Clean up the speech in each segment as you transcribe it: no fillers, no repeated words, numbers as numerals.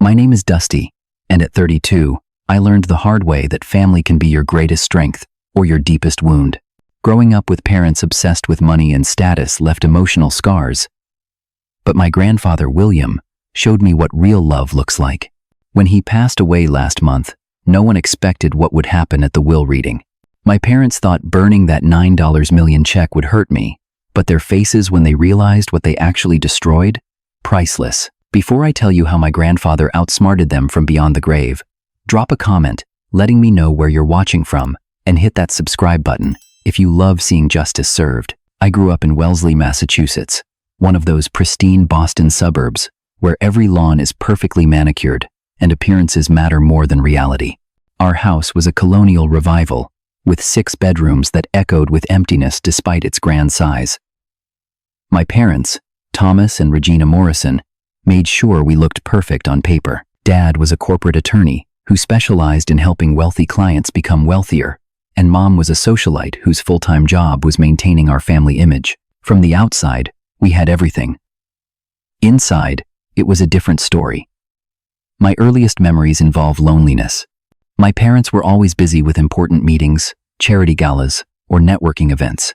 My name is Dusty, and at 32, I learned the hard way that family can be your greatest strength or your deepest wound. Growing up with parents obsessed with money and status left emotional scars. But my grandfather, William, showed me what real love looks like. When he passed away last month, no one expected what would happen at the will reading. My parents thought burning that $9 million check would hurt me, but their faces when they realized what they actually destroyed? Priceless. Before I tell you how my grandfather outsmarted them from beyond the grave, drop a comment letting me know where you're watching from and hit that subscribe button if you love seeing justice served. I grew up in Wellesley, Massachusetts, one of those pristine Boston suburbs where every lawn is perfectly manicured and appearances matter more than reality. Our house was a colonial revival, with 6 bedrooms that echoed with emptiness despite its grand size. My parents, Thomas and Regina Morrison, made sure we looked perfect on paper. Dad was a corporate attorney who specialized in helping wealthy clients become wealthier, and Mom was a socialite whose full-time job was maintaining our family image. From the outside, we had everything. Inside, it was a different story. My earliest memories involve loneliness. My parents were always busy with important meetings, charity galas, or networking events.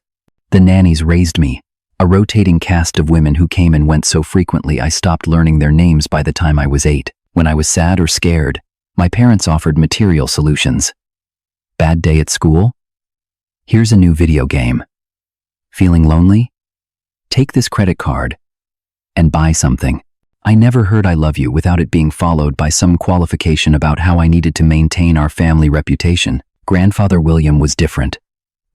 The nannies raised me, a rotating cast of women who came and went so frequently I stopped learning their names by the time I was 8. When I was sad or scared, my parents offered material solutions. Bad day at school? Here's a new video game. Feeling lonely? Take this credit card and buy something. I never heard I love you without it being followed by some qualification about how I needed to maintain our family reputation. Grandfather William was different.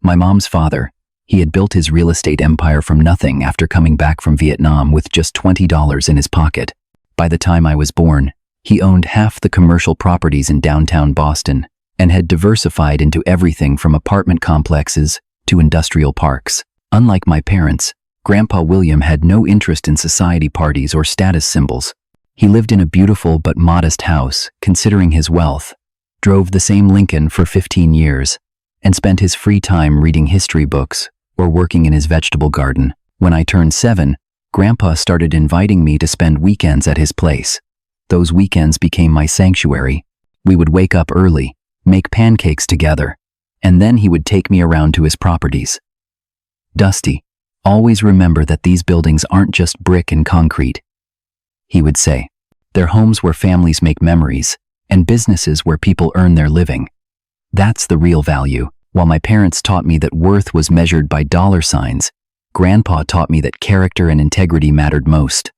My mom's father, he had built his real estate empire from nothing after coming back from Vietnam with just $20 in his pocket. By the time I was born, he owned half the commercial properties in downtown Boston and had diversified into everything from apartment complexes to industrial parks. Unlike my parents, Grandpa William had no interest in society parties or status symbols. He lived in a beautiful but modest house, considering his wealth, drove the same Lincoln for 15 years, and spent his free time reading history books or working in his vegetable garden. When I turned 7, Grandpa started inviting me to spend weekends at his place. Those weekends became my sanctuary. We would wake up early, make pancakes together, and then he would take me around to his properties. Dusty, always remember that these buildings aren't just brick and concrete, he would say. They're homes where families make memories, and businesses where people earn their living. That's the real value. While my parents taught me that worth was measured by dollar signs, Grandpa taught me that character and integrity mattered most.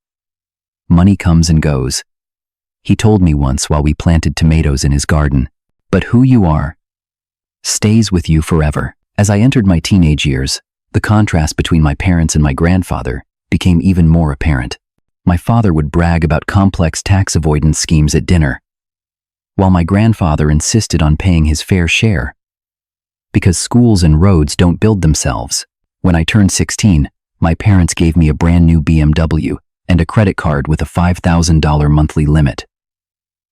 Money comes and goes, he told me once while we planted tomatoes in his garden. But who you are stays with you forever. As I entered my teenage years, the contrast between my parents and my grandfather became even more apparent. My father would brag about complex tax avoidance schemes at dinner, while my grandfather insisted on paying his fair share. Because schools and roads don't build themselves. When I turned 16, my parents gave me a brand new BMW and a credit card with a $5,000 monthly limit.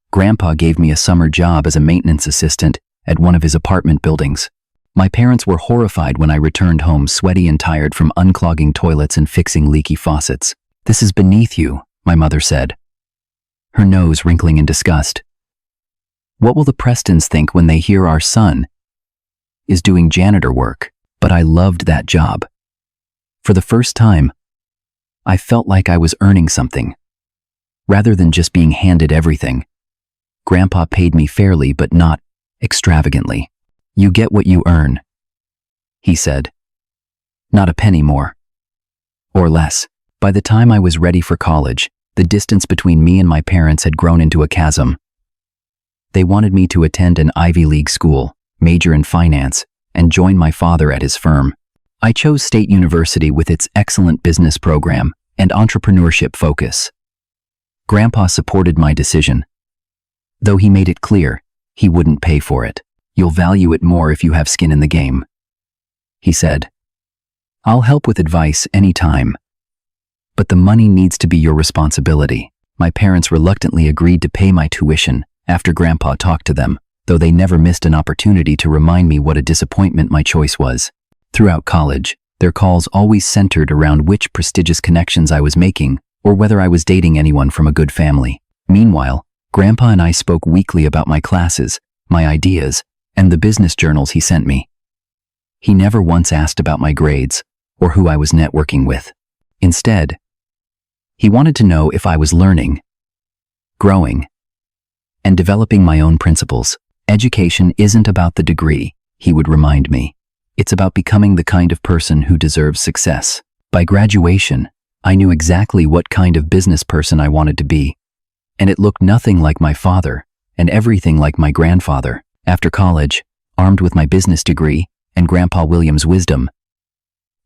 Grandpa gave me a summer job as a maintenance assistant at one of his apartment buildings. My parents were horrified when I returned home sweaty and tired from unclogging toilets and fixing leaky faucets. "This is beneath you," my mother said, her nose wrinkling in disgust. "What will the Prestons think when they hear our son is doing janitor work?" But I loved that job. For the first time, I felt like I was earning something, rather than just being handed everything. Grandpa paid me fairly but not extravagantly. "You get what you earn," he said. "Not a penny more or less." By the time I was ready for college, the distance between me and my parents had grown into a chasm. They wanted me to attend an Ivy League school, major in finance, and join my father at his firm. I chose State University with its excellent business program and entrepreneurship focus. Grandpa supported my decision, though he made it clear he wouldn't pay for it. "You'll value it more if you have skin in the game," he said. "I'll help with advice anytime, but the money needs to be your responsibility." My parents reluctantly agreed to pay my tuition after Grandpa talked to them, though they never missed an opportunity to remind me what a disappointment my choice was. Throughout college, their calls always centered around which prestigious connections I was making or whether I was dating anyone from a good family. Meanwhile, Grandpa and I spoke weekly about my classes, my ideas, and the business journals he sent me. He never once asked about my grades or who I was networking with. Instead, he wanted to know if I was learning, growing, and developing my own principles. Education isn't about the degree, he would remind me. It's about becoming the kind of person who deserves success. By graduation, I knew exactly what kind of business person I wanted to be, and it looked nothing like my father and everything like my grandfather. After college, armed with my business degree and Grandpa William's wisdom,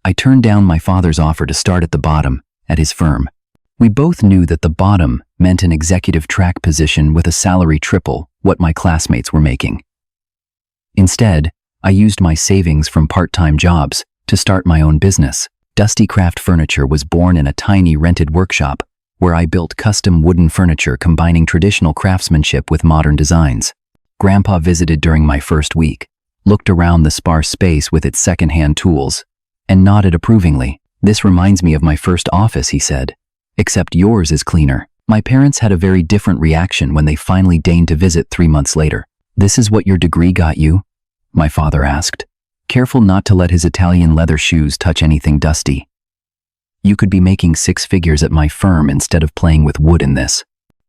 I turned down my father's offer to start at the bottom at his firm. We both knew that the bottom meant an executive track position with a salary triple what my classmates were making. Instead, I used my savings from part-time jobs to start my own business. Dusty Craft Furniture was born in a tiny rented workshop where I built custom wooden furniture combining traditional craftsmanship with modern designs. Grandpa visited during my first week, looked around the sparse space with its second-hand tools, and nodded approvingly. "This reminds me of my first office," he said, "except yours is cleaner." My parents had a very different reaction when they finally deigned to visit 3 months later. "This is what your degree got you?" my father asked, careful not to let his Italian leather shoes touch anything dusty. "You could be making 6 figures at my firm instead of playing with wood in this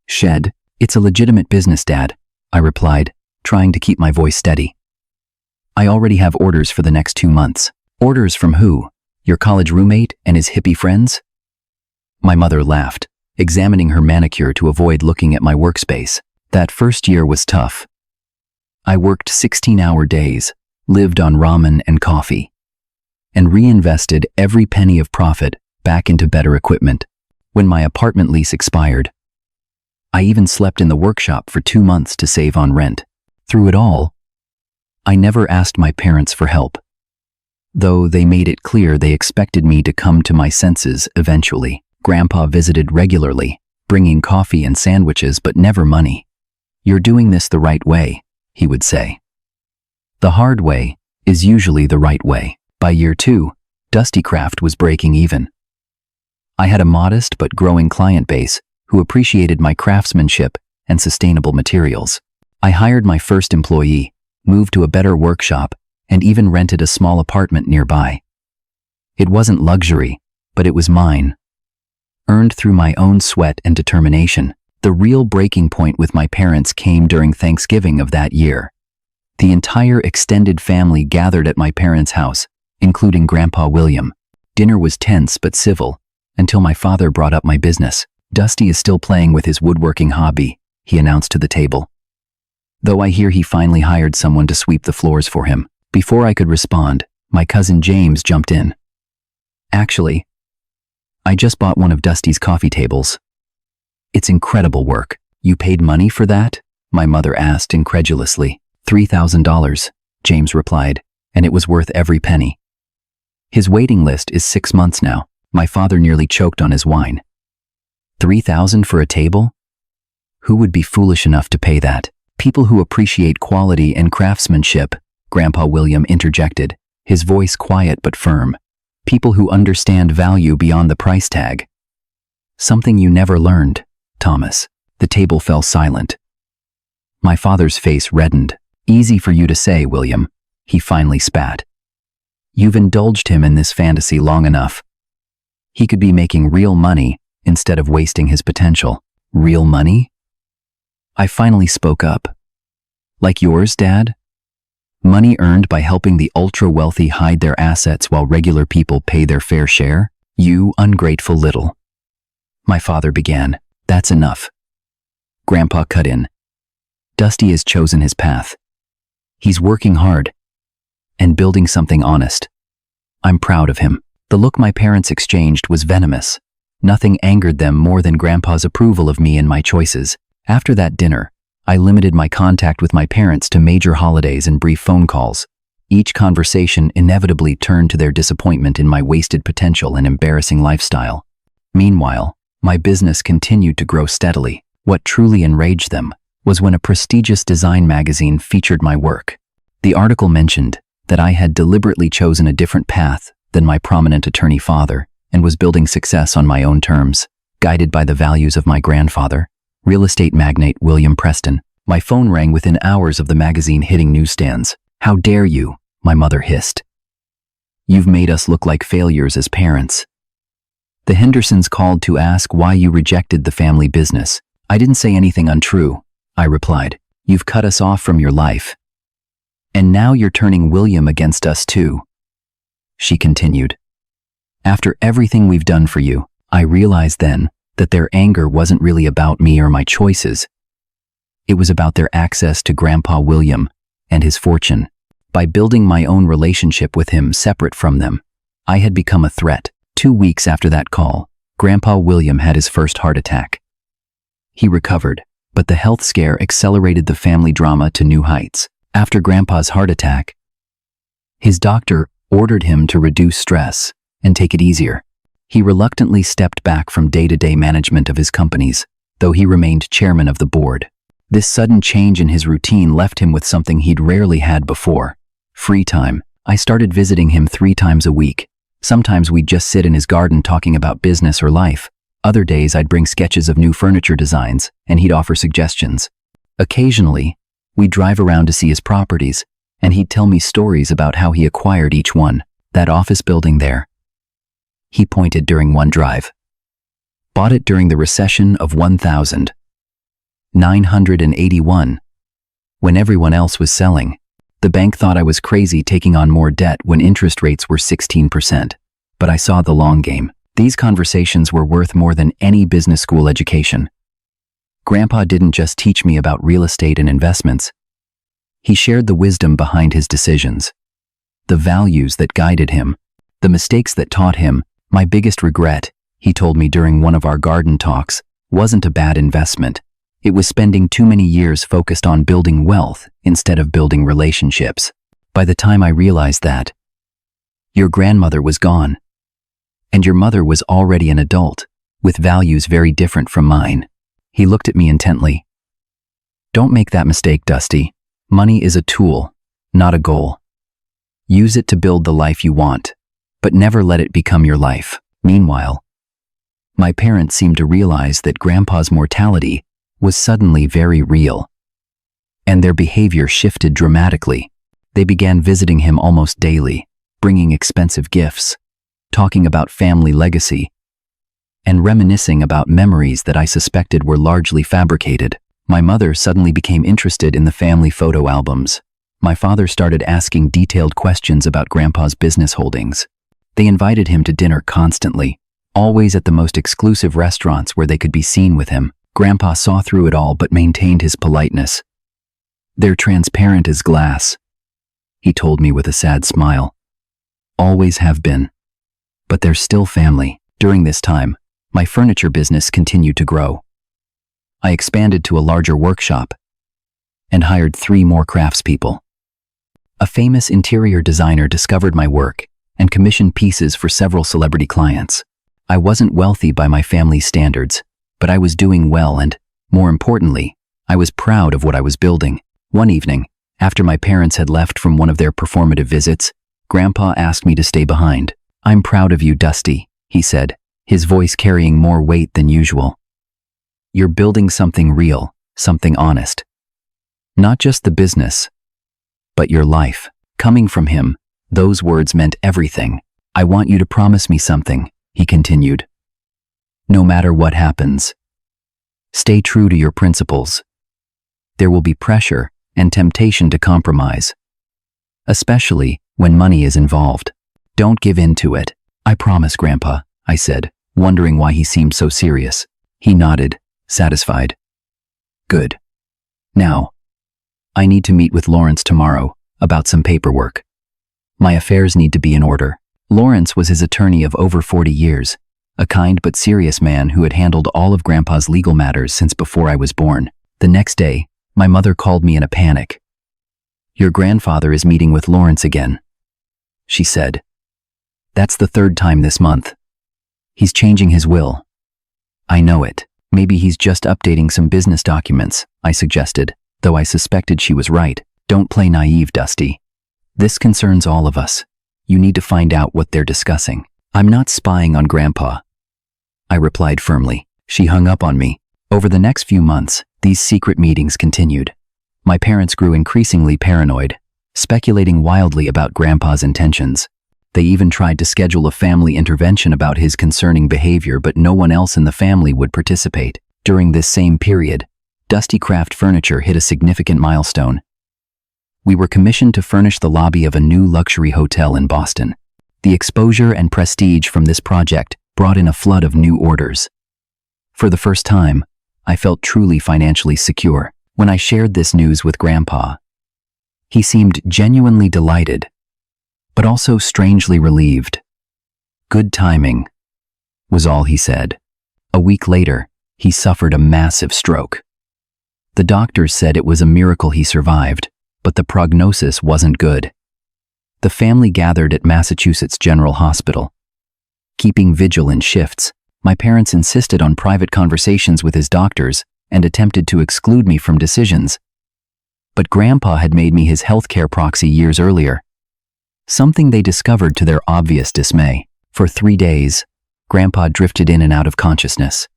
shed." "It's a legitimate business, Dad," I replied, trying to keep my voice steady. "I already have orders for the next 2 months." "Orders from who? Your college roommate and his hippie friends?" My mother laughed, examining her manicure to avoid looking at my workspace. "That first year was tough. I worked 16-hour days, lived on ramen and coffee, and reinvested every penny of profit back into better equipment. When my apartment lease expired, I even slept in the workshop for 2 months to save on rent. Through it all, I never asked my parents for help, though they made it clear they expected me to come to my senses eventually. Grandpa visited regularly, bringing coffee and sandwiches but never money. "You're doing this the right way," he would say. "The hard way is usually the right way." By year 2, Dusty Craft was breaking even. I had a modest but growing client base who appreciated my craftsmanship and sustainable materials. I hired my first employee, moved to a better workshop, and even rented a small apartment nearby. It wasn't luxury, but it was mine, earned through my own sweat and determination. The real breaking point with my parents came during Thanksgiving of that year. The entire extended family gathered at my parents' house, including Grandpa William. Dinner was tense but civil, until my father brought up my business. "Dusty is still playing with his woodworking hobby," he announced to the table, "though I hear he finally hired someone to sweep the floors for him." Before I could respond, my cousin James jumped in. "Actually, I just bought one of Dusty's coffee tables. It's incredible work." "You paid money for that?" my mother asked incredulously. $3,000, James replied, "and it was worth every penny. His waiting list is 6 months now." My father nearly choked on his wine. $3,000 for a table? Who would be foolish enough to pay that? "People who appreciate quality and craftsmanship," Grandpa William interjected, his voice quiet but firm. "People who understand value beyond the price tag." "Something you never learned, Thomas." The table fell silent. My father's face reddened. "Easy for you to say, William," he finally spat. "You've indulged him in this fantasy long enough. He could be making real money instead of wasting his potential." "Real money?" I finally spoke up. "Like yours, Dad? Money earned by helping the ultra-wealthy hide their assets while regular people pay their fair share? You ungrateful little..." My father began. "That's enough." Grandpa cut in. "Dusty has chosen his path. He's working hard and building something honest. I'm proud of him." The look my parents exchanged was venomous. Nothing angered them more than Grandpa's approval of me and my choices. After that dinner, I limited my contact with my parents to major holidays and brief phone calls. Each conversation inevitably turned to their disappointment in my wasted potential and embarrassing lifestyle. Meanwhile, my business continued to grow steadily. What truly enraged them was when a prestigious design magazine featured my work. The article mentioned that I had deliberately chosen a different path than my prominent attorney father and was building success on my own terms, guided by the values of my grandfather. Real estate magnate William Preston. My phone rang within hours of the magazine hitting newsstands. How dare you? My mother hissed. You've made us look like failures as parents. The Hendersons called to ask why you rejected the family business. I didn't say anything untrue, I replied. You've cut us off from your life. And now you're turning William against us too. She continued. After everything we've done for you, I realized then that their anger wasn't really about me or my choices. It was about their access to Grandpa William and his fortune. By building my own relationship with him separate from them, I had become a threat. 2 weeks after that call, Grandpa William had his first heart attack. He recovered, but the health scare accelerated the family drama to new heights. After Grandpa's heart attack, his doctor ordered him to reduce stress and take it easier. He reluctantly stepped back from day-to-day management of his companies, though he remained chairman of the board. This sudden change in his routine left him with something he'd rarely had before: free time. I started visiting him 3 times a week. Sometimes we'd just sit in his garden talking about business or life. Other days I'd bring sketches of new furniture designs, and he'd offer suggestions. Occasionally, we'd drive around to see his properties, and he'd tell me stories about how he acquired each one. That office building there, he pointed during one drive. Bought it during the recession of 1981, when everyone else was selling. The bank thought I was crazy taking on more debt when interest rates were 16%. But I saw the long game. These conversations were worth more than any business school education. Grandpa didn't just teach me about real estate and investments. He shared the wisdom behind his decisions, the values that guided him, the mistakes that taught him. My biggest regret, he told me during one of our garden talks, wasn't a bad investment. It was spending too many years focused on building wealth instead of building relationships. By the time I realized that, your grandmother was gone, and your mother was already an adult, with values very different from mine. He looked at me intently. Don't make that mistake, Dusty. Money is a tool, not a goal. Use it to build the life you want, but never let it become your life. Meanwhile, my parents seemed to realize that Grandpa's mortality was suddenly very real, and their behavior shifted dramatically. They began visiting him almost daily, bringing expensive gifts, talking about family legacy, and reminiscing about memories that I suspected were largely fabricated. My mother suddenly became interested in the family photo albums. My father started asking detailed questions about Grandpa's business holdings. They invited him to dinner constantly, always at the most exclusive restaurants where they could be seen with him. Grandpa saw through it all but maintained his politeness. They're transparent as glass, he told me with a sad smile. Always have been. But they're still family. During this time, my furniture business continued to grow. I expanded to a larger workshop and hired 3 more craftspeople. A famous interior designer discovered my work and commissioned pieces for several celebrity clients. I wasn't wealthy by my family's standards, but I was doing well and, more importantly, I was proud of what I was building. One evening, after my parents had left from one of their performative visits, Grandpa asked me to stay behind. I'm proud of you, Dusty, he said, his voice carrying more weight than usual. You're building something real, something honest. Not just the business, but your life. Coming from him, those words meant everything. I want you to promise me something, he continued. No matter what happens, stay true to your principles. There will be pressure and temptation to compromise, especially when money is involved. Don't give in to it. I promise, Grandpa, I said, wondering why he seemed so serious. He nodded, satisfied. Good. Now, I need to meet with Lawrence tomorrow about some paperwork. My affairs need to be in order. Lawrence was his attorney of over 40 years, a kind but serious man who had handled all of Grandpa's legal matters since before I was born. The next day, my mother called me in a panic. Your grandfather is meeting with Lawrence again, she said. That's the 3rd time this month. He's changing his will. I know it. Maybe he's just updating some business documents, I suggested, though I suspected she was right. Don't play naive, Dusty. This concerns all of us. You need to find out what they're discussing. I'm not spying on Grandpa, I replied firmly. She hung up on me. Over the next few months, these secret meetings continued. My parents grew increasingly paranoid, speculating wildly about Grandpa's intentions. They even tried to schedule a family intervention about his concerning behavior, but no one else in the family would participate. During this same period, Dusty Craft Furniture hit a significant milestone. We were commissioned to furnish the lobby of a new luxury hotel in Boston. The exposure and prestige from this project brought in a flood of new orders. For the first time, I felt truly financially secure. When I shared this news with Grandpa, he seemed genuinely delighted, but also strangely relieved. "Good timing," was all he said. A week later, he suffered a massive stroke. The doctors said it was a miracle he survived, but the prognosis wasn't good. The family gathered at Massachusetts General Hospital. Keeping vigil in shifts, my parents insisted on private conversations with his doctors and attempted to exclude me from decisions. But Grandpa had made me his healthcare proxy years earlier, something they discovered to their obvious dismay. For 3 days, Grandpa drifted in and out of consciousness.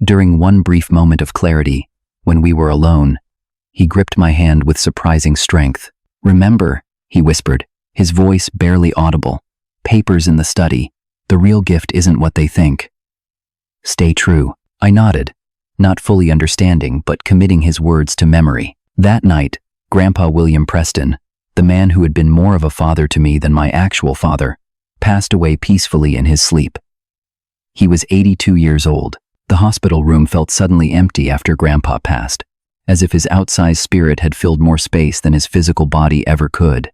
During one brief moment of clarity, when we were alone, he gripped my hand with surprising strength. "Remember," he whispered, his voice barely audible, "papers in the study. The real gift isn't what they think." "Stay true," I nodded, not fully understanding but committing his words to memory. That night, Grandpa William Preston, the man who had been more of a father to me than my actual father, passed away peacefully in his sleep. He was 82 years old. The hospital room felt suddenly empty after Grandpa passed, as if his outsized spirit had filled more space than his physical body ever could.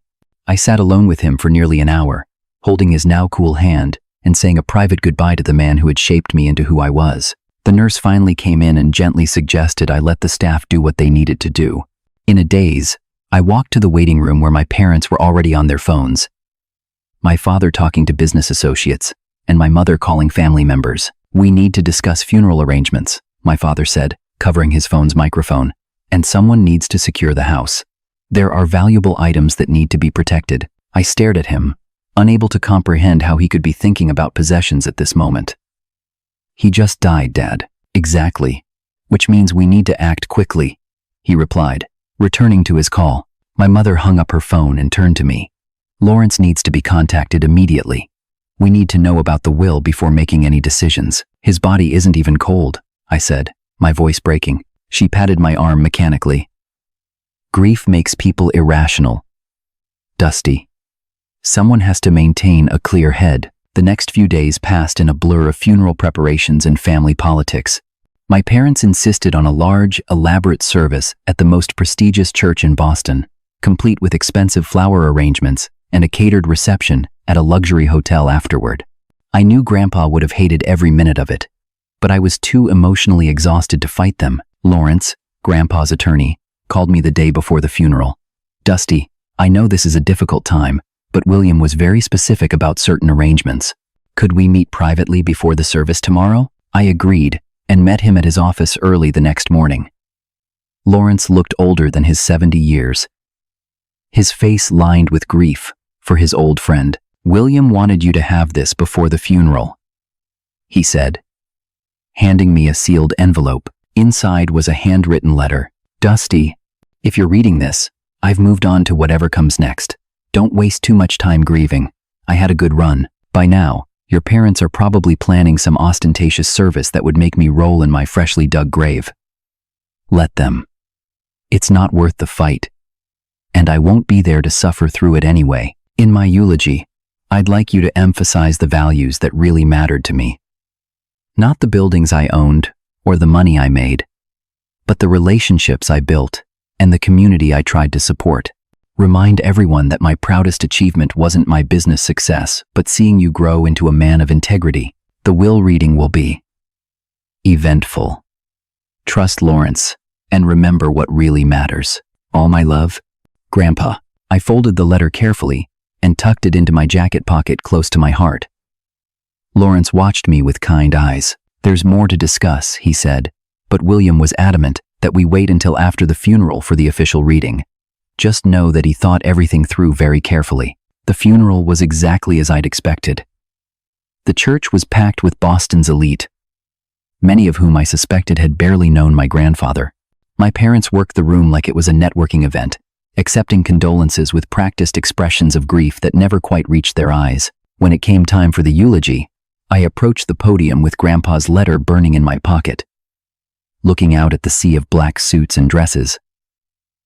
I sat alone with him for nearly an hour, holding his now cool hand and saying a private goodbye to the man who had shaped me into who I was. The nurse finally came in and gently suggested I let the staff do what they needed to do. In a daze, I walked to the waiting room where my parents were already on their phones. My father talking to business associates, and my mother calling family members. "We need to discuss funeral arrangements," my father said, covering his phone's microphone. "And someone needs to secure the house. There are valuable items that need to be protected." I stared at him, unable to comprehend how he could be thinking about possessions at this moment. "He just died, Dad." "Exactly. Which means we need to act quickly," he replied, returning to his call. My mother hung up her phone and turned to me. "Lawrence needs to be contacted immediately. We need to know about the will before making any decisions." "His body isn't even cold," I said, my voice breaking. She patted my arm mechanically. "Grief makes people irrational, Dusty. Someone has to maintain a clear head." The next few days passed in a blur of funeral preparations and family politics. My parents insisted on a large, elaborate service at the most prestigious church in Boston, complete with expensive flower arrangements and a catered reception at a luxury hotel afterward. I knew Grandpa would have hated every minute of it, but I was too emotionally exhausted to fight them. Lawrence, Grandpa's attorney, called me the day before the funeral. "Dusty, I know this is a difficult time, but William was very specific about certain arrangements. Could we meet privately before the service tomorrow?" I agreed and met him at his office early the next morning. Lawrence looked older than his 70 years, his face lined with grief for his old friend. "William wanted you to have this before the funeral," he said, handing me a sealed envelope. Inside was a handwritten letter. "Dusty, if you're reading this, I've moved on to whatever comes next. Don't waste too much time grieving. I had a good run. By now, your parents are probably planning some ostentatious service that would make me roll in my freshly dug grave. Let them. It's not worth the fight. And I won't be there to suffer through it anyway. In my eulogy, I'd like you to emphasize the values that really mattered to me. Not the buildings I owned or the money I made, but the relationships I built and the community I tried to support. Remind everyone that my proudest achievement wasn't my business success, but seeing you grow into a man of integrity. The will reading will be eventful. Trust Lawrence, and remember what really matters. All my love, Grandpa." I folded the letter carefully and tucked it into my jacket pocket close to my heart. Lawrence watched me with kind eyes. "There's more to discuss," he said, but William was adamant that we wait until after the funeral for the official reading. Just know that he thought everything through very carefully. The funeral was exactly as I'd expected. The church was packed with Boston's elite. many of whom I suspected had barely known my grandfather. My parents worked the room like it was a networking event, accepting condolences with practiced expressions of grief that never quite reached their eyes. When it came time for the eulogy, I approached the podium with Grandpa's letter burning in my pocket. Looking out at the sea of black suits and dresses,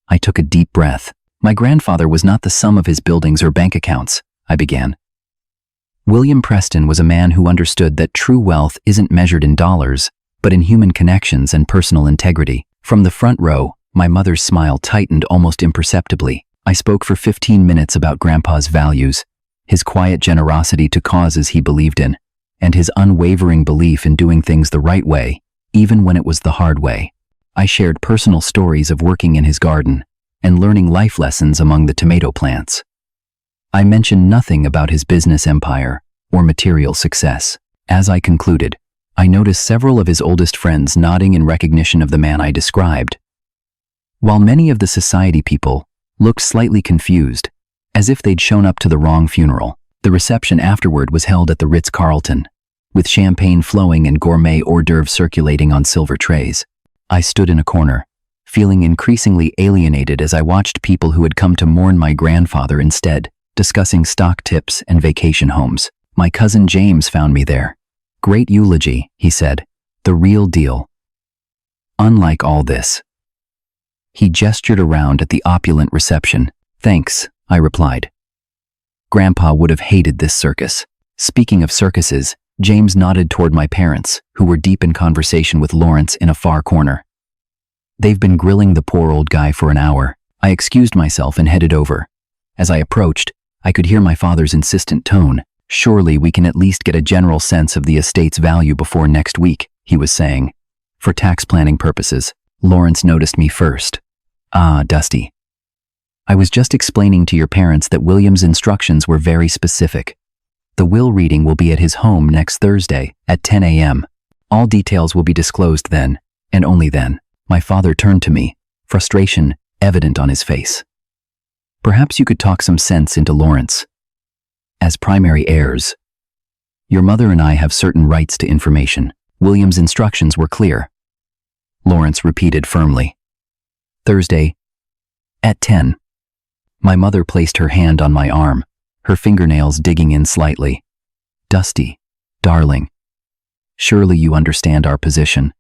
I took a deep breath. My grandfather was not the sum of his buildings or bank accounts, I began. William Preston was a man who understood that true wealth isn't measured in dollars, but in human connections and personal integrity. From the front row, my mother's smile tightened almost imperceptibly. I spoke for 15 minutes about Grandpa's values, his quiet generosity to causes he believed in, and his unwavering belief in doing things the right way, even when it was the hard way. I shared personal stories of working in his garden and learning life lessons among the tomato plants. I mentioned nothing about his business empire or material success. As I concluded, I noticed several of his oldest friends nodding in recognition of the man I described, while many of the society people looked slightly confused, as if they'd shown up to the wrong funeral. The reception afterward was held at the Ritz-Carlton, with champagne flowing and gourmet hors d'oeuvres circulating on silver trays. I stood in a corner, feeling increasingly alienated as I watched people who had come to mourn my grandfather instead, discussing stock tips and vacation homes. My cousin James found me there. "Great eulogy," he said. "The real deal. Unlike all this." He gestured around at the opulent reception. "Thanks," I replied. Grandpa would have hated this circus. Speaking of circuses, James nodded toward my parents, who were deep in conversation with Lawrence in a far corner. "They've been grilling the poor old guy for an hour." I excused myself and headed over. As I approached, I could hear my father's insistent tone. "Surely we can at least get a general sense of the estate's value before next week," he was saying. "For tax planning purposes." Lawrence noticed me first. "Ah, Dusty. I was just explaining to your parents that William's instructions were very specific. The will reading will be at his home next Thursday at 10 a.m. All details will be disclosed then, and only then." My father turned to me, frustration evident on his face. "Perhaps you could talk some sense into Lawrence. As primary heirs, your mother and I have certain rights to information. William's instructions were clear." Lawrence repeated firmly. "Thursday, at 10. My mother placed her hand on my arm, her fingernails digging in slightly. "Dusty, darling, surely you understand our position.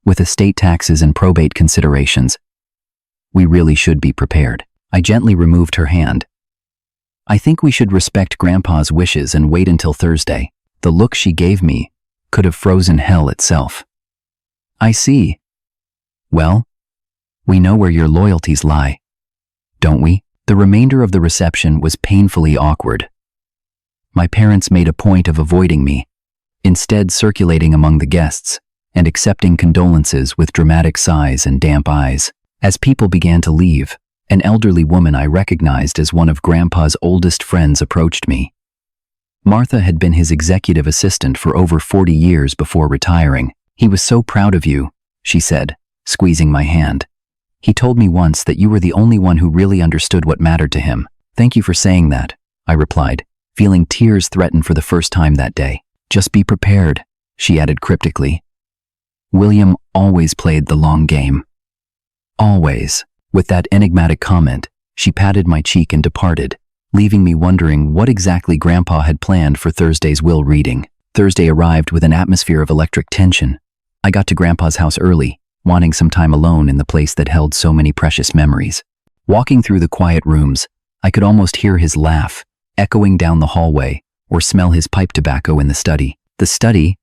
With estate taxes and probate considerations, we really should be prepared." I gently removed her hand. "I think we should respect Grandpa's wishes and wait until Thursday." The look she gave me could have frozen hell itself. "I see. Well, we know where your loyalties lie, don't we?" The remainder of the reception was painfully awkward. My parents made a point of avoiding me, instead circulating among the guests and accepting condolences with dramatic sighs and damp eyes. As people began to leave, an elderly woman I recognized as one of Grandpa's oldest friends approached me. Martha had been his executive assistant for over 40 years before retiring. "He was so proud of you," she said, squeezing my hand. "He told me once that you were the only one who really understood what mattered to him." "Thank you for saying that," I replied, feeling tears threaten for the first time that day. "Just be prepared," she added cryptically. "William always played the long game. Always." With that enigmatic comment, she patted my cheek and departed, leaving me wondering what exactly Grandpa had planned for Thursday's will reading. Thursday arrived with an atmosphere of electric tension. I got to Grandpa's house early, wanting some time alone in the place that held so many precious memories. Walking through the quiet rooms, I could almost hear his laugh, echoing down the hallway, or smell his pipe tobacco in the study. The study,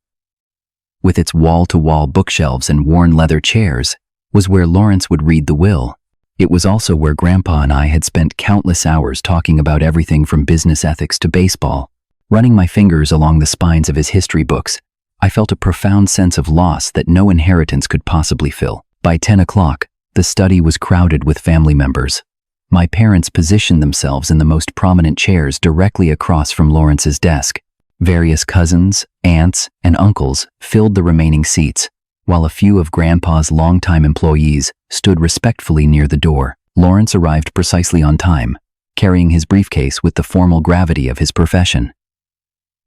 with its wall-to-wall bookshelves and worn leather chairs, was where Lawrence would read the will. It was also where Grandpa and I had spent countless hours talking about everything from business ethics to baseball. Running my fingers along the spines of his history books, I felt a profound sense of loss that no inheritance could possibly fill. By 10 o'clock, the study was crowded with family members. My parents positioned themselves in the most prominent chairs directly across from Lawrence's desk. Various cousins, aunts, and uncles filled the remaining seats, while a few of Grandpa's longtime employees stood respectfully near the door. Lawrence arrived precisely on time, carrying his briefcase with the formal gravity of his profession.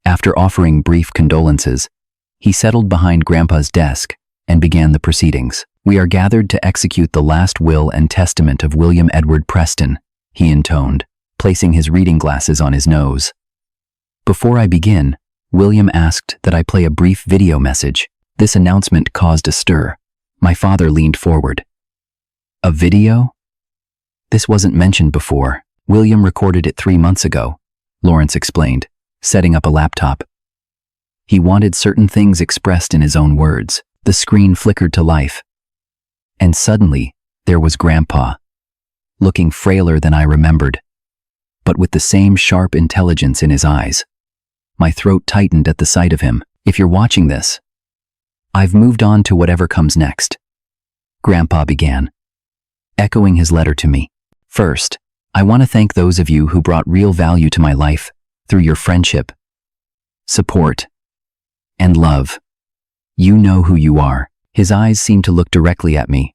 After offering brief condolences, He settled behind Grandpa's desk and began the proceedings. "We are gathered to execute the last will and testament of William Edward Preston," he intoned, placing his reading glasses on his nose. "Before I begin, William asked that I play a brief video message." This announcement caused a stir. My father leaned forward. "A video? This wasn't mentioned before. William recorded it 3 months ago," Lawrence explained, setting up a laptop. "He wanted certain things expressed in his own words." The screen flickered to life. And suddenly, there was Grandpa, looking frailer than I remembered, but with the same sharp intelligence in his eyes. My throat tightened at the sight of him. "If you're watching this, I've moved on to whatever comes next," Grandpa began, echoing his letter to me. "First, I want to thank those of you who brought real value to my life through your friendship, support, and love. You know who you are." His eyes seemed to look directly at me,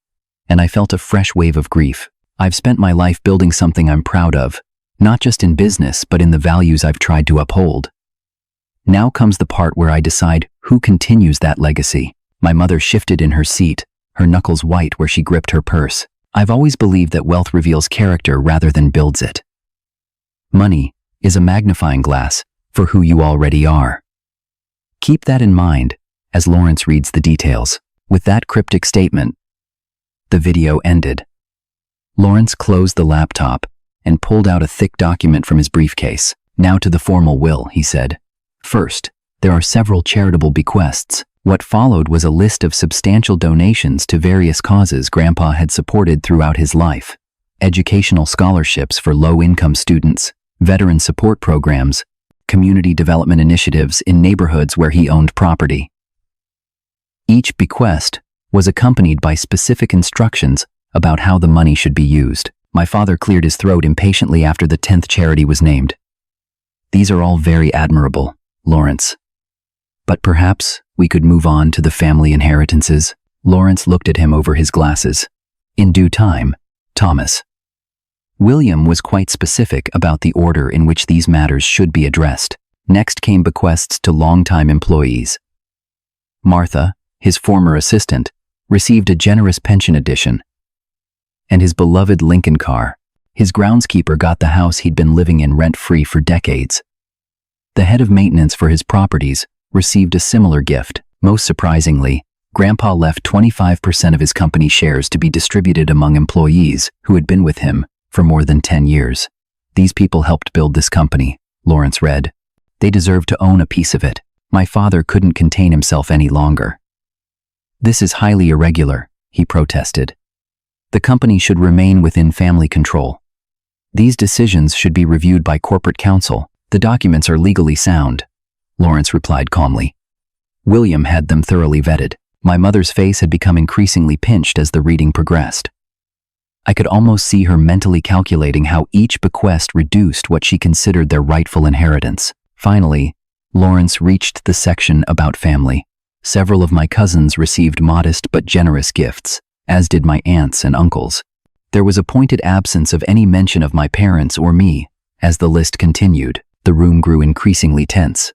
and I felt a fresh wave of grief. "I've spent my life building something I'm proud of, not just in business but in the values I've tried to uphold. Now comes the part where I decide who continues that legacy." My mother shifted in her seat, her knuckles white where she gripped her purse. "I've always believed that wealth reveals character rather than builds it. Money is a magnifying glass for who you already are. Keep that in mind as Lawrence reads the details." With that cryptic statement, the video ended. Lawrence closed the laptop and pulled out a thick document from his briefcase. "Now to the formal will," he said. "First, there are several charitable bequests." What followed was a list of substantial donations to various causes Grandpa had supported throughout his life: educational scholarships for low-income students, veteran support programs, community development initiatives in neighborhoods where he owned property. Each bequest was accompanied by specific instructions about how the money should be used. My father cleared his throat impatiently after the 10th charity was named. "These are all very admirable, Lawrence. But perhaps we could move on to the family inheritances." Lawrence looked at him over his glasses. "In due time, Thomas." William was quite specific about the order in which these matters should be addressed. Next came bequests to longtime employees. Martha, his former assistant, received a generous pension addition. And his beloved Lincoln car. His groundskeeper got the house he'd been living in rent-free for decades. The head of maintenance for his properties received a similar gift. Most surprisingly, Grandpa left 25% of his company shares to be distributed among employees who had been with him for more than 10 years. "These people helped build this company," Lawrence read. "They deserve to own a piece of it." My father couldn't contain himself any longer. "This is highly irregular," he protested. "The company should remain within family control. These decisions should be reviewed by corporate counsel. The documents are legally sound," Lawrence replied calmly. William had them thoroughly vetted. My mother's face had become increasingly pinched as the reading progressed. I could almost see her mentally calculating how each bequest reduced what she considered their rightful inheritance. Finally, Lawrence reached the section about family. Several of my cousins received modest but generous gifts, as did my aunts and uncles. There was a pointed absence of any mention of my parents or me. As the list continued, the room grew increasingly tense.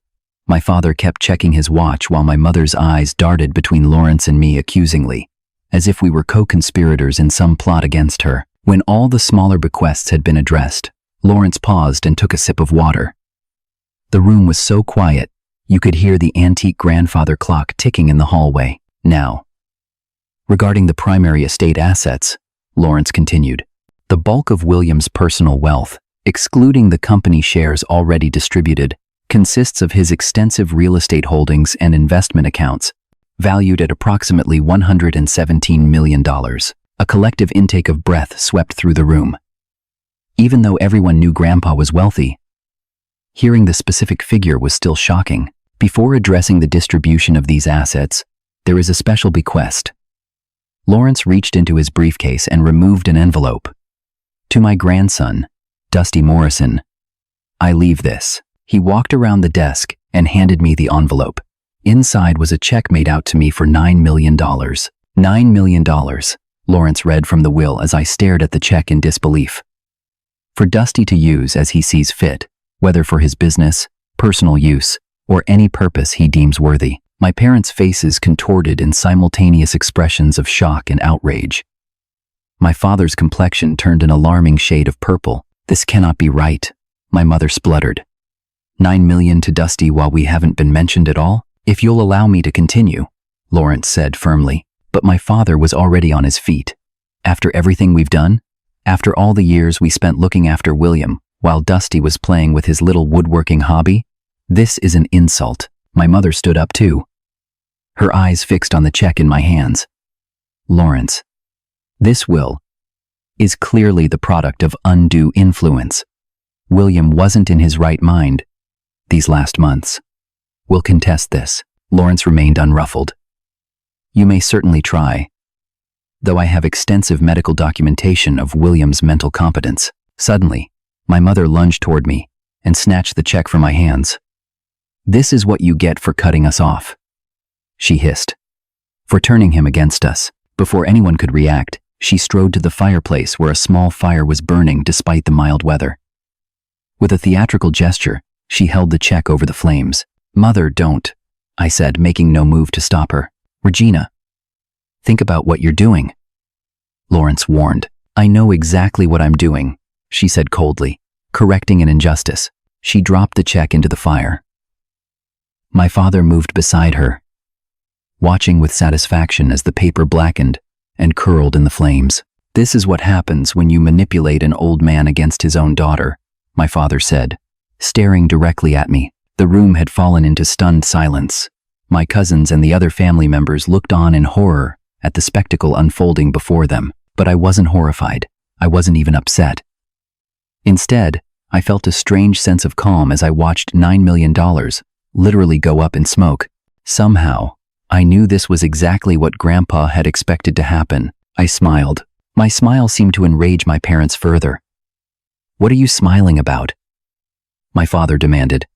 My father kept checking his watch while my mother's eyes darted between Lawrence and me accusingly, as if we were co-conspirators in some plot against her. When all the smaller bequests had been addressed, Lawrence paused and took a sip of water. The room was so quiet, you could hear the antique grandfather clock ticking in the hallway. "Now, regarding the primary estate assets," Lawrence continued, "the bulk of William's personal wealth, excluding the company shares already distributed, consists of his extensive real estate holdings and investment accounts, valued at approximately $117 million. A collective intake of breath swept through the room. Even though everyone knew Grandpa was wealthy, hearing the specific figure was still shocking. Before addressing the distribution of these assets, there is a special bequest. Lawrence reached into his briefcase and removed an envelope. "To my grandson, Dusty Morrison, I leave this." He walked around the desk and handed me the envelope. Inside was a check made out to me for $9 million. $9 million, Lawrence read from the will as I stared at the check in disbelief. "For Dusty to use as he sees fit, whether for his business, personal use, or any purpose he deems worthy." My parents' faces contorted in simultaneous expressions of shock and outrage. My father's complexion turned an alarming shade of purple. "This cannot be right," my mother spluttered. "9 million to Dusty while we haven't been mentioned at all? If you'll allow me to continue," Lawrence said firmly. But my father was already on his feet. "After everything we've done? After all the years we spent looking after William, while Dusty was playing with his little woodworking hobby? This is an insult." My mother stood up too, her eyes fixed on the check in my hands. "Lawrence, this will is clearly the product of undue influence. William wasn't in his right mind these last months. We'll contest this." Lawrence remained unruffled. "You may certainly try, though I have extensive medical documentation of William's mental competence." Suddenly, my mother lunged toward me and snatched the check from my hands. "This is what you get for cutting us off," she hissed. "For turning him against us." Before anyone could react, she strode to the fireplace where a small fire was burning despite the mild weather. With a theatrical gesture, she held the check over the flames. "Mother, don't," I said, making no move to stop her. "Regina, think about what you're doing," Lawrence warned. "I know exactly what I'm doing," she said coldly, correcting an injustice. She dropped the check into the fire. My father moved beside her, watching with satisfaction as the paper blackened and curled in the flames. "This is what happens when you manipulate an old man against his own daughter," my father said, staring directly at me. The room had fallen into stunned silence. My cousins and the other family members looked on in horror at the spectacle unfolding before them, but I wasn't horrified. I wasn't even upset. Instead, I felt a strange sense of calm as I watched $9 million literally go up in smoke. Somehow, I knew this was exactly what Grandpa had expected to happen. I smiled. My smile seemed to enrage my parents further. "What are you smiling about?" my father demanded.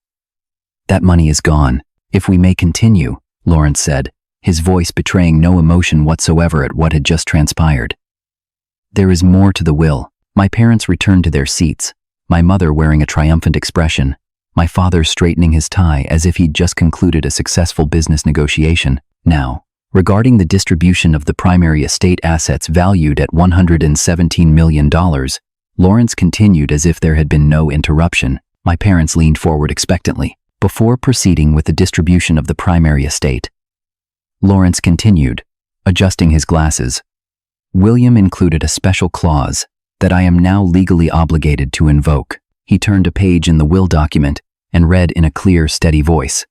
"That money is gone. If we may continue," Lawrence said, his voice betraying no emotion whatsoever at what had just transpired. "There is more to the will." My parents returned to their seats, my mother wearing a triumphant expression, my father straightening his tie as if he'd just concluded a successful business negotiation. "Now, regarding the distribution of the primary estate assets valued at $117 million, Lawrence continued as if there had been no interruption. My parents leaned forward expectantly. Before proceeding with the distribution of the primary estate, Lawrence continued, adjusting his glasses. "William included a special clause that I am now legally obligated to invoke." He turned a page in the will document and read in a clear, steady voice.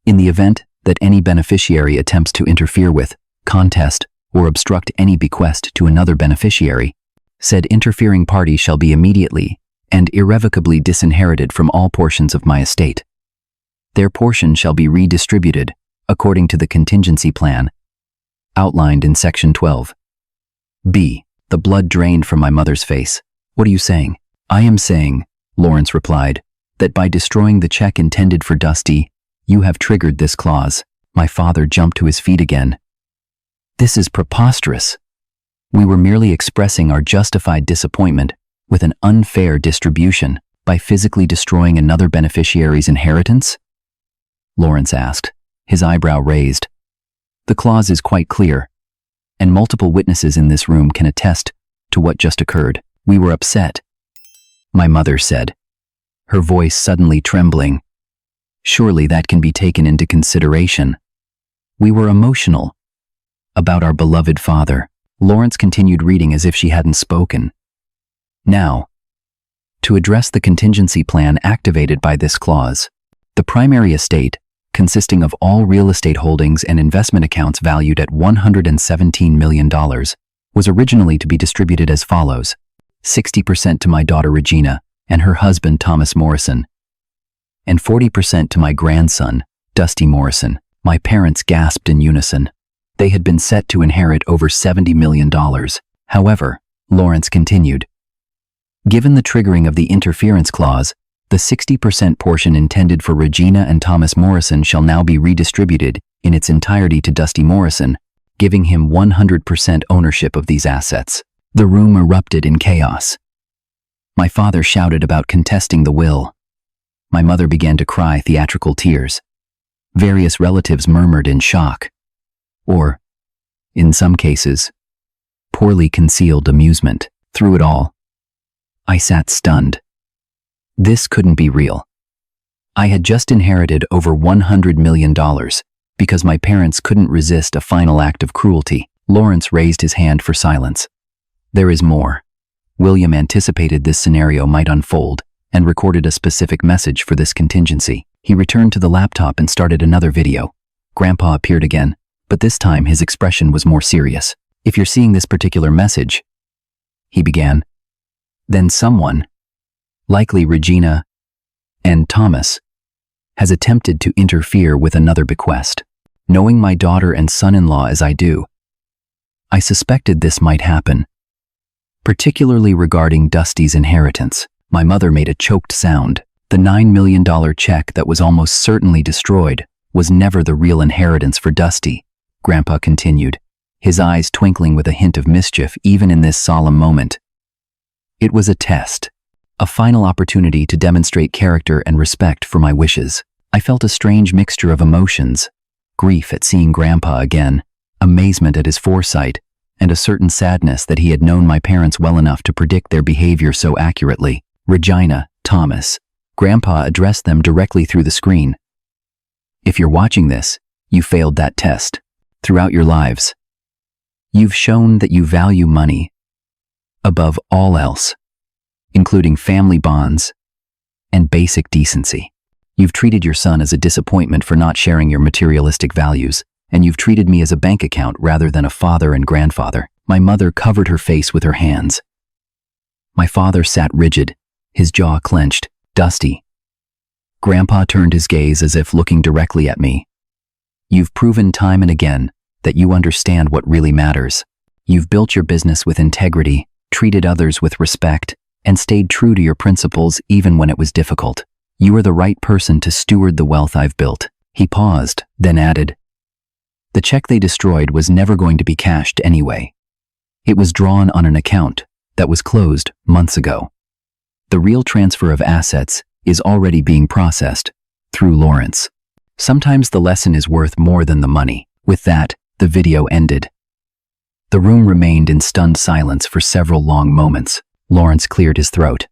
"In the event that any beneficiary attempts to interfere with, contest, or obstruct any bequest to another beneficiary, said interfering party shall be immediately and irrevocably disinherited from all portions of my estate. Their portion shall be redistributed according to the contingency plan outlined in Section 12. B. The blood drained from my mother's face. "What are you saying?" "I am saying," Lawrence replied, "that by destroying the check intended for Dusty, you have triggered this clause." My father jumped to his feet again. "This is preposterous. We were merely expressing our justified disappointment with an unfair distribution by physically destroying another beneficiary's inheritance?" Lawrence asked, his eyebrow raised. "The clause is quite clear, and multiple witnesses in this room can attest to what just occurred. We were upset," my mother said, her voice suddenly trembling. "Surely that can be taken into consideration. We were emotional about our beloved father." Lawrence continued reading as if she hadn't spoken. "Now, to address the contingency plan activated by this clause, the primary estate, consisting of all real estate holdings and investment accounts valued at $117 million, was originally to be distributed as follows: 60% to my daughter Regina and her husband Thomas Morrison, and 40% to my grandson, Dusty Morrison." My parents gasped in unison. They had been set to inherit over $70 million. However, Lawrence continued, "Given the triggering of the interference clause, the 60% portion intended for Regina and Thomas Morrison shall now be redistributed in its entirety to Dusty Morrison, giving him 100% ownership of these assets." The room erupted in chaos. My father shouted about contesting the will. My mother began to cry theatrical tears. Various relatives murmured in shock, or, in some cases, poorly concealed amusement. Through it all, I sat stunned. This couldn't be real. I had just inherited over $100 million because my parents couldn't resist a final act of cruelty. Lawrence raised his hand for silence. There is more. William anticipated this scenario might unfold and recorded a specific message for this contingency. He returned to the laptop and started another video. Grandpa appeared again, but this time his expression was more serious. If you're seeing this particular message, he began, then someone, likely Regina and Thomas, has attempted to interfere with another bequest. Knowing my daughter and son-in-law as I do, I suspected this might happen, particularly regarding Dusty's inheritance. My mother made a choked sound. The $9 million check that was almost certainly destroyed was never the real inheritance for Dusty, Grandpa continued, his eyes twinkling with a hint of mischief even in this solemn moment. It was a test, a final opportunity to demonstrate character and respect for my wishes. I felt a strange mixture of emotions, grief at seeing Grandpa again, amazement at his foresight, and a certain sadness that he had known my parents well enough to predict their behavior so accurately. Regina, Thomas, Grandpa addressed them directly through the screen. If you're watching this, you failed that test. Throughout your lives, you've shown that you value money above all else, including family bonds and basic decency. You've treated your son as a disappointment for not sharing your materialistic values, and you've treated me as a bank account rather than a father and grandfather. My mother covered her face with her hands. My father sat rigid, his jaw clenched. Dusty. Grandpa turned his gaze as if looking directly at me. You've proven time and again that you understand what really matters. You've built your business with integrity, treated others with respect, and stayed true to your principles even when it was difficult. You are the right person to steward the wealth I've built. He paused, then added, the check they destroyed was never going to be cashed anyway. It was drawn on an account that was closed months ago. The real transfer of assets is already being processed through Lawrence. Sometimes the lesson is worth more than the money. With that, the video ended. The room remained in stunned silence for several long moments. Lawrence cleared his throat.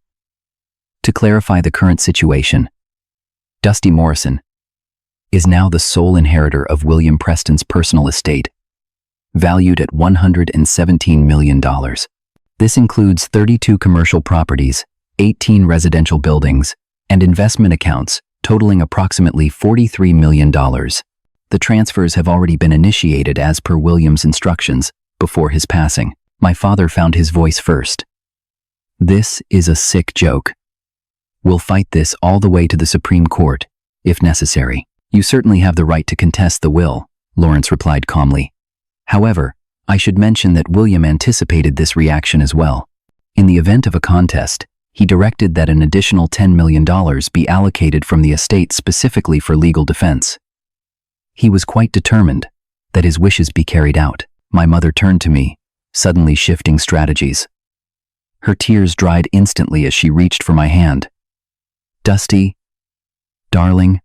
To clarify the current situation, Dusty Morrison is now the sole inheritor of William Preston's personal estate, valued at $117 million. This includes 32 commercial properties, 18 residential buildings, and investment accounts totaling approximately $43 million. The transfers have already been initiated as per William's instructions before his passing. My father found his voice first. This is a sick joke. We'll fight this all the way to the Supreme Court, if necessary. You certainly have the right to contest the will, Lawrence replied calmly. However, I should mention that William anticipated this reaction as well. In the event of a contest, he directed that an additional $10 million be allocated from the estate specifically for legal defense. He was quite determined that his wishes be carried out. My mother turned to me, suddenly shifting strategies. Her tears dried instantly as she reached for my hand. Dusty, darling,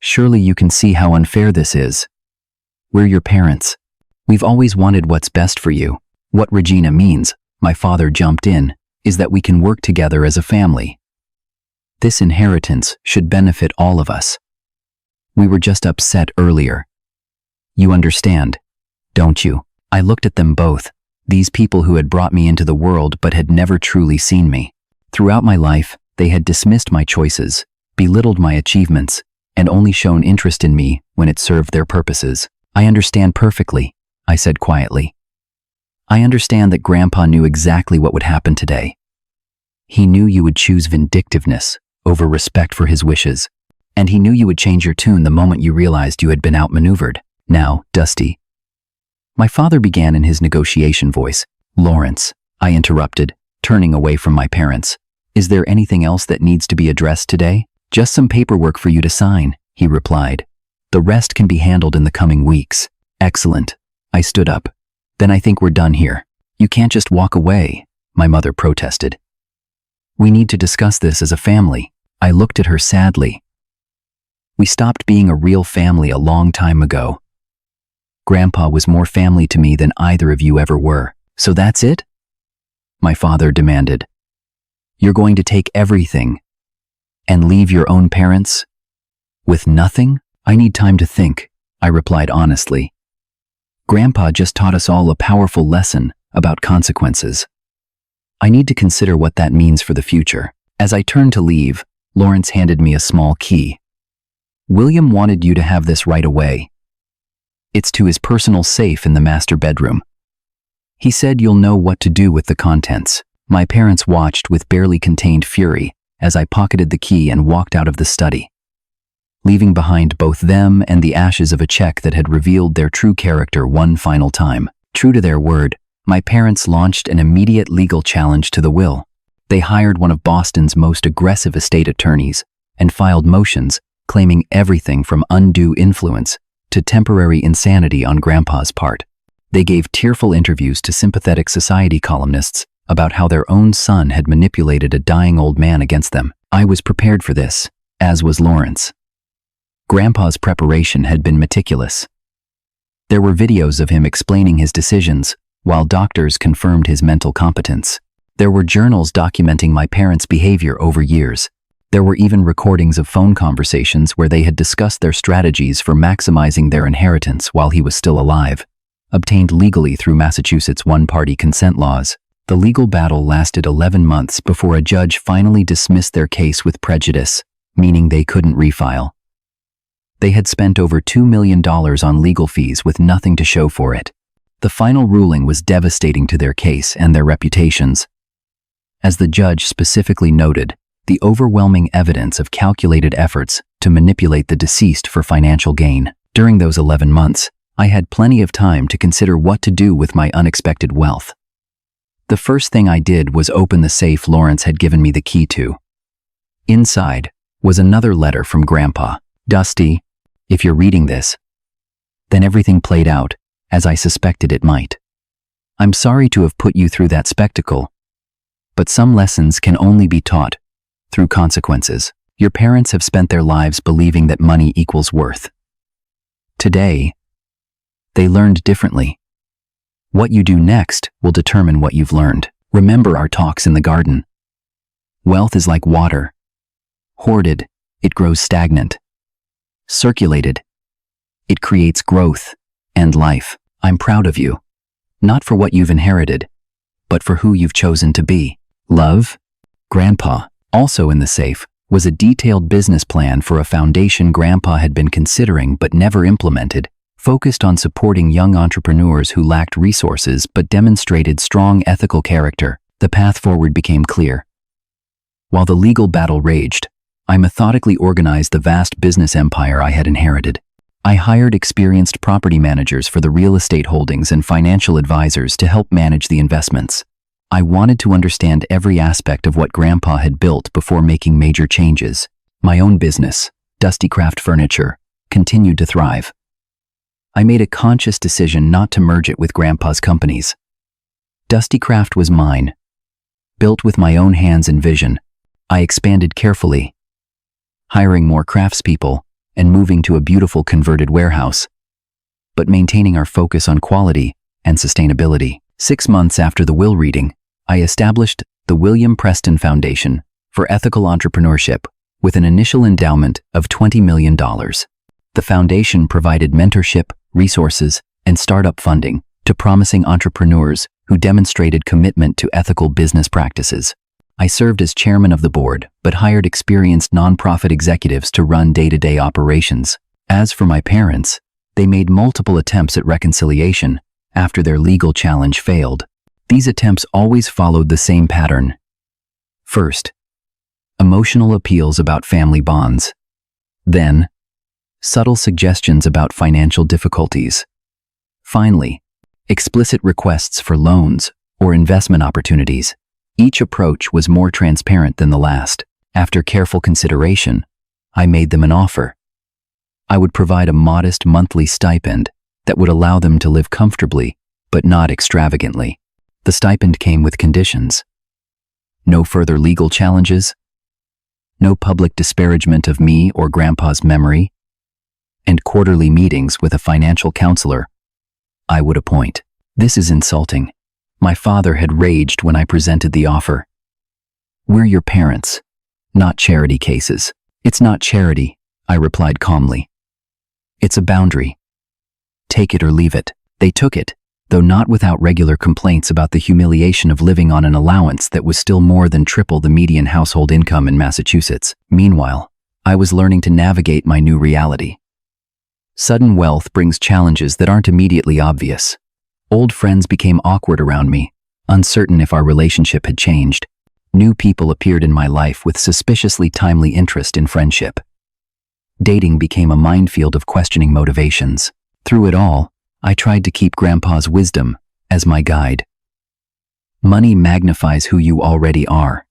surely you can see how unfair this is. We're your parents. We've always wanted what's best for you. What Regina means, my father jumped in, is that we can work together as a family. This inheritance should benefit all of us. We were just upset earlier. You understand, don't you? I looked at them both, these people who had brought me into the world but had never truly seen me. Throughout my life, they had dismissed my choices, belittled my achievements, and only shown interest in me when it served their purposes. I understand perfectly, I said quietly. I understand that Grandpa knew exactly what would happen today. He knew you would choose vindictiveness over respect for his wishes, and he knew you would change your tune the moment you realized you had been outmaneuvered. Now, Dusty. My father began in his negotiation voice. Lawrence, I interrupted, turning away from my parents. Is there anything else that needs to be addressed today? Just some paperwork for you to sign, he replied. The rest can be handled in the coming weeks. Excellent. I stood up. Then I think we're done here. You can't just walk away, my mother protested. We need to discuss this as a family. I looked at her sadly. We stopped being a real family a long time ago. Grandpa was more family to me than either of you ever were. So that's it? My father demanded. You're going to take everything and leave your own parents with nothing? I need time to think, I replied honestly. Grandpa just taught us all a powerful lesson about consequences. I need to consider what that means for the future. As I turned to leave, Lawrence handed me a small key. William wanted you to have this right away. It's to his personal safe in the master bedroom. He said you'll know what to do with the contents. My parents watched with barely contained fury as I pocketed the key and walked out of the study, leaving behind both them and the ashes of a check that had revealed their true character one final time. True to their word, my parents launched an immediate legal challenge to the will. They hired one of Boston's most aggressive estate attorneys and filed motions claiming everything from undue influence to temporary insanity on Grandpa's part. They gave tearful interviews to sympathetic society columnists about how their own son had manipulated a dying old man against them. I was prepared for this, as was Lawrence. Grandpa's preparation had been meticulous. There were videos of him explaining his decisions, while doctors confirmed his mental competence. There were journals documenting my parents' behavior over years. There were even recordings of phone conversations where they had discussed their strategies for maximizing their inheritance while he was still alive, obtained legally through Massachusetts one-party consent laws. The legal battle lasted 11 months before a judge finally dismissed their case with prejudice, meaning they couldn't refile. They had spent over $2 million on legal fees with nothing to show for it. The final ruling was devastating to their case and their reputations. As the judge specifically noted, the overwhelming evidence of calculated efforts to manipulate the deceased for financial gain. During those 11 months, I had plenty of time to consider what to do with my unexpected wealth. The first thing I did was open the safe Lawrence had given me the key to. Inside was another letter from Grandpa. Dusty, if you're reading this, then everything played out as I suspected it might. I'm sorry to have put you through that spectacle, but some lessons can only be taught through consequences. Your parents have spent their lives believing that money equals worth. Today, they learned differently. What you do next will determine what you've learned. Remember our talks in the garden. Wealth is like water. Hoarded, it grows stagnant. Circulated, it creates growth and life. I'm proud of you, not for what you've inherited, but for who you've chosen to be. Love, Grandpa. Also in the safe was a detailed business plan for a foundation Grandpa had been considering but never implemented, focused on supporting young entrepreneurs who lacked resources but demonstrated strong ethical character. The path forward became clear. While the legal battle raged, I methodically organized the vast business empire I had inherited. I hired experienced property managers for the real estate holdings and financial advisors to help manage the investments. I wanted to understand every aspect of what Grandpa had built before making major changes. My own business, Dusty Craft Furniture, continued to thrive. I made a conscious decision not to merge it with Grandpa's companies. Dusty Craft was mine. Built with my own hands and vision, I expanded carefully, hiring more craftspeople and moving to a beautiful converted warehouse, but maintaining our focus on quality and sustainability. 6 months after the will reading, I established the William Preston Foundation for Ethical Entrepreneurship with an initial endowment of $20 million. The foundation provided mentorship, resources, and startup funding to promising entrepreneurs who demonstrated commitment to ethical business practices. I served as chairman of the board, but hired experienced nonprofit executives to run day-to-day operations. As for my parents, they made multiple attempts at reconciliation after their legal challenge failed. These attempts always followed the same pattern. First, emotional appeals about family bonds. Then, subtle suggestions about financial difficulties. Finally, explicit requests for loans or investment opportunities. Each approach was more transparent than the last. After careful consideration, I made them an offer. I would provide a modest monthly stipend that would allow them to live comfortably, but not extravagantly. The stipend came with conditions. No further legal challenges, no public disparagement of me or Grandpa's memory, and quarterly meetings with a financial counselor I would appoint. This is insulting. My father had raged when I presented the offer. We're your parents, not charity cases. It's not charity, I replied calmly. It's a boundary. Take it or leave it. They took it, though not without regular complaints about the humiliation of living on an allowance that was still more than triple the median household income in Massachusetts. Meanwhile, I was learning to navigate my new reality. Sudden wealth brings challenges that aren't immediately obvious. Old friends became awkward around me, uncertain if our relationship had changed. New people appeared in my life with suspiciously timely interest in friendship. Dating became a minefield of questioning motivations. Through it all, I tried to keep Grandpa's wisdom as my guide. Money magnifies who you already are.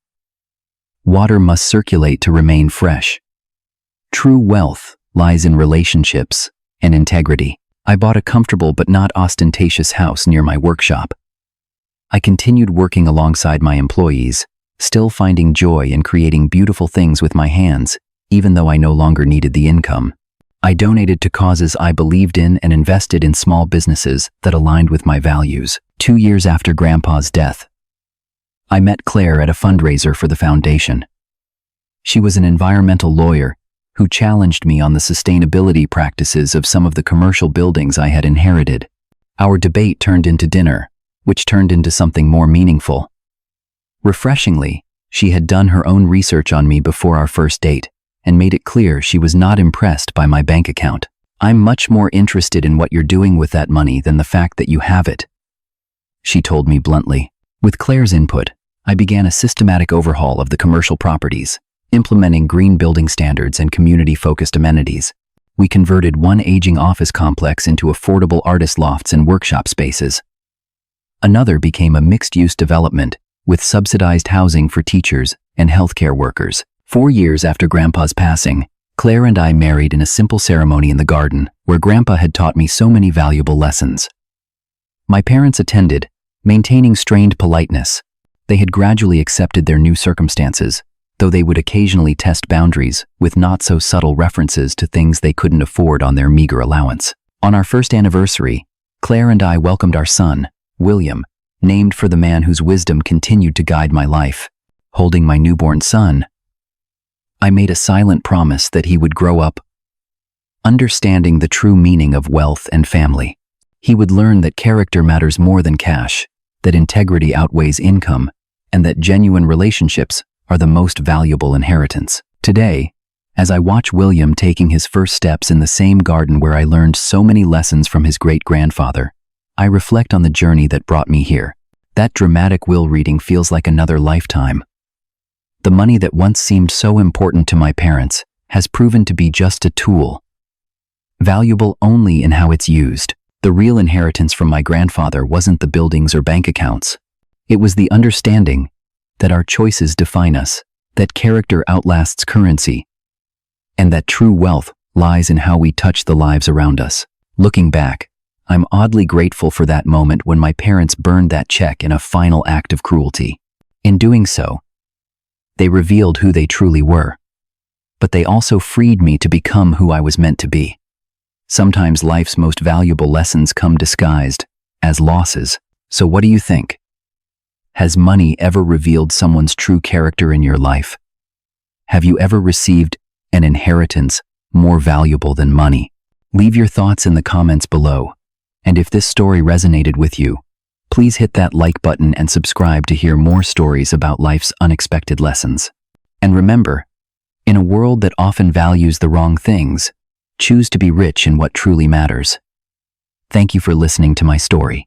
Water must circulate to remain fresh. True wealth lies in relationships and integrity. I bought a comfortable but not ostentatious house near my workshop. I continued working alongside my employees, still finding joy in creating beautiful things with my hands, even though I no longer needed the income. I donated to causes I believed in and invested in small businesses that aligned with my values. 2 years after Grandpa's death, I met Claire at a fundraiser for the foundation. She was an environmental lawyer who challenged me on the sustainability practices of some of the commercial buildings I had inherited. Our debate turned into dinner, which turned into something more meaningful. Refreshingly, she had done her own research on me before our first date and made it clear she was not impressed by my bank account. I'm much more interested in what you're doing with that money than the fact that you have it, she told me bluntly. With Claire's input, I began a systematic overhaul of the commercial properties, implementing green building standards and community-focused amenities. We converted one aging office complex into affordable artist lofts and workshop spaces. Another became a mixed-use development with subsidized housing for teachers and healthcare workers. 4 years after Grandpa's passing, Claire and I married in a simple ceremony in the garden, where Grandpa had taught me so many valuable lessons. My parents attended, maintaining strained politeness. They had gradually accepted their new circumstances, though they would occasionally test boundaries with not-so-subtle references to things they couldn't afford on their meager allowance. On our first anniversary, Claire and I welcomed our son, William, named for the man whose wisdom continued to guide my life. Holding my newborn son, I made a silent promise that he would grow up understanding the true meaning of wealth and family. He would learn that character matters more than cash, that integrity outweighs income, and that genuine relationships are the most valuable inheritance. Today, as I watch William taking his first steps in the same garden where I learned so many lessons from his great-grandfather, I reflect on the journey that brought me here. That dramatic will reading feels like another lifetime. The money that once seemed so important to my parents has proven to be just a tool, valuable only in how it's used. The real inheritance from my grandfather wasn't the buildings or bank accounts. It was the understanding that our choices define us, that character outlasts currency, and that true wealth lies in how we touch the lives around us. Looking back, I'm oddly grateful for that moment when my parents burned that check in a final act of cruelty. In doing so, they revealed who they truly were, but they also freed me to become who I was meant to be. Sometimes life's most valuable lessons come disguised as losses. So what do you think? Has money ever revealed someone's true character in your life? Have you ever received an inheritance more valuable than money? Leave your thoughts in the comments below. And if this story resonated with you, please hit that like button and subscribe to hear more stories about life's unexpected lessons. And remember, in a world that often values the wrong things, choose to be rich in what truly matters. Thank you for listening to my story.